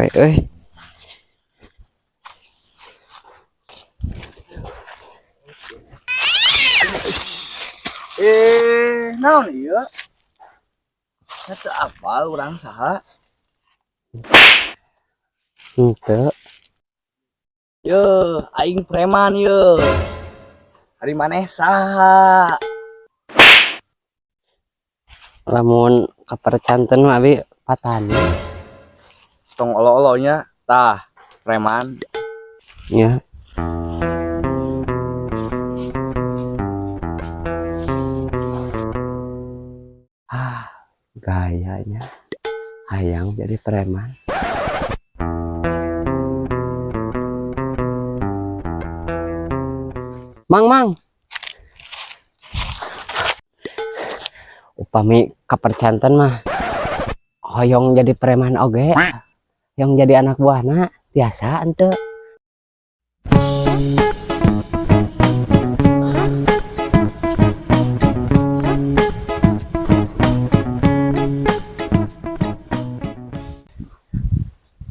capek euy. Naon ieu? Eta apa urang saha? Henteu. Ye, aing preman ye. Ari maneh saha? Lamun kapercanten mah abi patani Tong olo-olonya tah preman. nya. Gayanya hayang jadi preman. Mang, upami kapercanten mah hoyong jadi preman oge, yang jadi anak buahna biasa ente.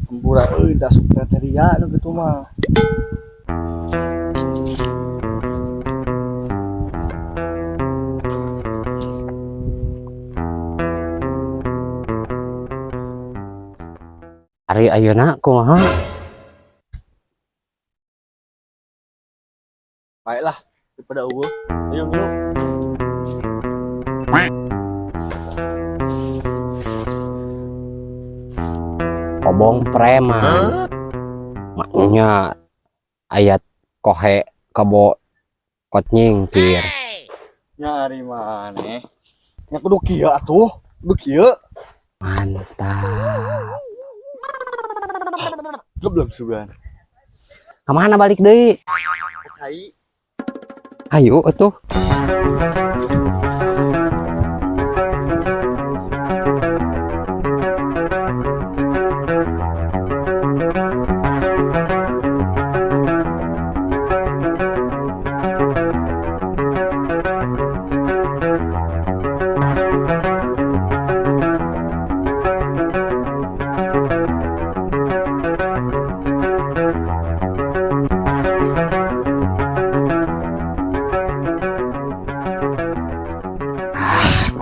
Hampura euy dasuk kriteria nu kitu mah. Ari ayeuna kumaha? Baiklah daripada eueuh. Ayo dulu. Obong preman. Maknya ayat kohe kebo kot nyingkir. Nyari maneh. Nya kudu kieu atuh. Kudu kieu. Mantap. Goblok sugan. Kemana balik deui? Cai. Ayo atuh.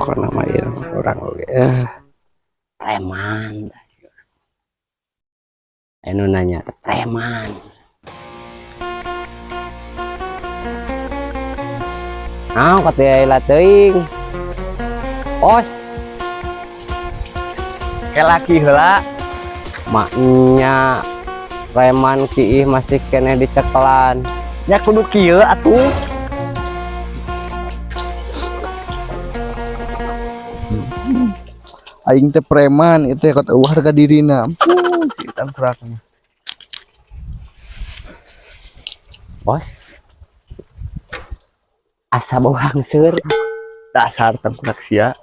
Kok nama orang oge preman. Anu nanya preman. Naon katanya teuing. Os. Kelaki heula. Maknya preman kiih masih kene dicekelan. Nya kudu kieu atuh. Aing teh preman itu ya kata harga dirina. Kita kuraknya. Bos. Asa bau hangseur. Dasar tengkurak sia.